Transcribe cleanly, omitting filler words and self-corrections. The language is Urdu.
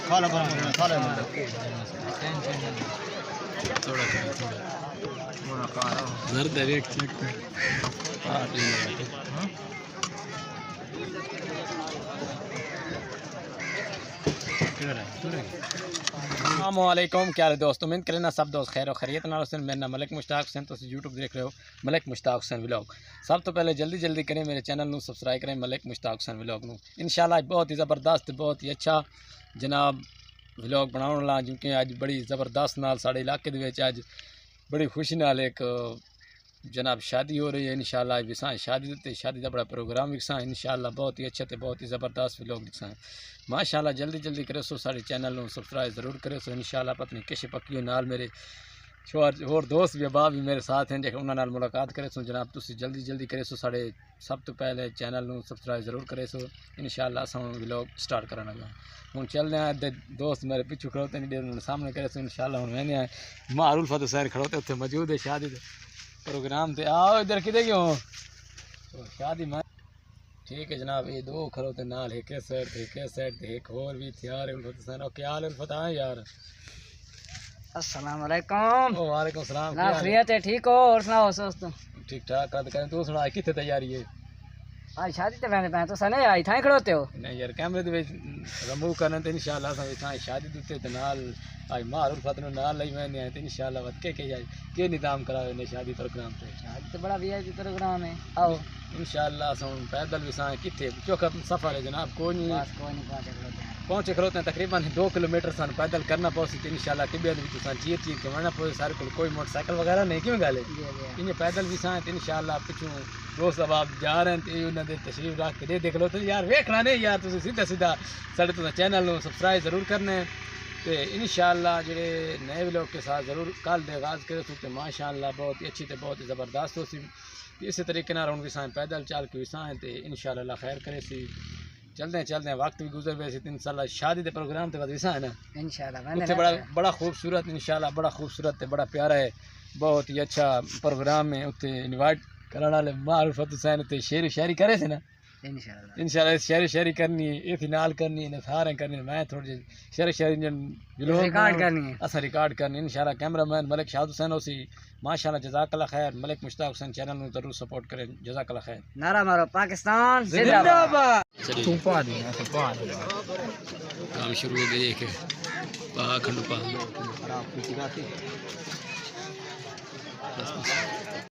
السلام علیکم، کیا ہے دوستو؟ امید کرنا سب دوست خیر و خیریت نال حسین۔ میرا نام ملک مشتاق حسین، تو یوٹیوب دیکھ رہے ہو ملک مشتاق حسین ولاگ۔ سب تو پہلے جلدی کریں میرے چینل نو سبسکرائب کریں ملک مشتاق حسین ولاگ نو۔ انشاءاللہ بہت ہی زبردست بہت ہی اچھا جناب ولاگ بناؤ لا، کیونکہ اج بڑی زبردست نال ساڑے علاقے دے وچ اج بڑی خوشی نال ایک جناب شادی ہو رہی ہے۔ انشاءاللہ وساں شادی دا بڑا پروگرام وکساں انشاءاللہ بہت ہی اچھا تے بہت ہی زبردست ولاگ وکساں ماشاءاللہ۔ جلدی کرے سو سارے چینل نو سبسکرائب ضرور کرے سو انشاءاللہ۔ پتنی کش پکیو نال میرے اور دوست بھی ابا بھی میرے ساتھ ہیں، جے انہاں نال ملاقات کرے سو جناب تسی جلدی کرے سو سارے سب تو پہلے چینل نو سبسکرائب ضرور کرے سو انشاءاللہ۔ اساں ولاگ سٹارٹ کرنا لگا ہن چلنے ہیں۔ دوست میرے پیچھے کھڑوتے نہیں دے سامنے کرے سو انشاءاللہ۔ ہن میں نے معروف حسین کھڑوتے اوتھے موجود ہے شادی دے پروگرام تے۔ آؤ ادھر کدے کیوں شادی میں ٹھیک ہے جناب۔ یہ دو کھڑوتے نال ایک سائڈ تے ایک اور بھی تیار ہے الفت حسین۔ او کیا حال ہے الفت؟ ہاں یار السلام علیکم۔ وعلیکم السلام، نا خیریت ہے؟ ٹھیک ہو؟ اور سناؤ دوستو؟ ٹھیک ٹھاک کریں۔ تو سنا کتنے تیاری ہے؟ آج شادی تے ویندے پے تو سنے آئی تھاں کھڑوتے ہو؟ نہیں یار کیمرے دے وچ رمو کرن تے انشاءاللہ اساں شادی دتے تے نال آج مہر الفت نو نال لئی میں تے انشاءاللہ ود کے نظام کراوے نے شادی پروگرام تے۔ شادی تے بڑا وی آئی پی پروگرام ہے، آؤ انشاءاللہ اساں پیدل وساں کتے چوکھا سفر ہے جناب، کوئی نہیں بس کوئی نہیں پہنچے کھڑوتے ہیں۔ پہنچے کھڑوتے ہیں تقریباً 2 کلومیٹر سان پیدل کرنا پوسی تے انشاءاللہ ٹبیاں دے وچ سان چیر کے ورنا پوے سارے کوئی موٹر سائیکل وغیرہ نہیں کیوں گل ہے انہیں پیدل بھی سان تے انشاءاللہ پچھوں دوست احباب جا رہے ہیں تے انہاں دے تشریف رکھ کے دیکھ لو تے یار ویکھنا نہیں یار تسی سیدھا ساڈے تو چینل نو سبسکرائب ضرور کرنے تے انشاءاللہ جڑے نئے ولاگ کے ساتھ ضرور کل دے آغاز کرے تو ماشاءاللہ بہت ہی اچھی تے بہت ہی زبردست ہو سی۔ اسی طریقے نال ہن وساں پیدل چل کے وساں تے انشاءاللہ اللہ خیر کرے سی۔ چلتے ہیں وقت بھی گزر گئے سی انشاءاللہ شادی دے پروگرام تے بعد وساں ہے نا انشاءاللہ بڑا خوبصورت انشاءاللہ بڑا خوبصورت تے بڑا پیارا ہے، بہت ہی اچھا پروگرام ہے۔ اتنے انوائٹ کرنے والے معروف حسین تے شعری کرے سے نا انشاءاللہ شعری کرنی ہے یہ نال کرنی ہے سارے کرنی میں تھوڑی جی شعری ریکارڈ کرنی ہے اسا ریکارڈ کرنی انشاءاللہ۔ کیمرہ مین ملک شاد حسین ہو سی ماشاءاللہ جزاک اللہ خیر۔ ملک مشتاق حسین چینل نو ضرور سپورٹ کریں جزاک اللہ خیر۔ نعرہ مارو پاکستان زندہ باد۔ کام شروع ہو گئی ہے پا کھنڈ پا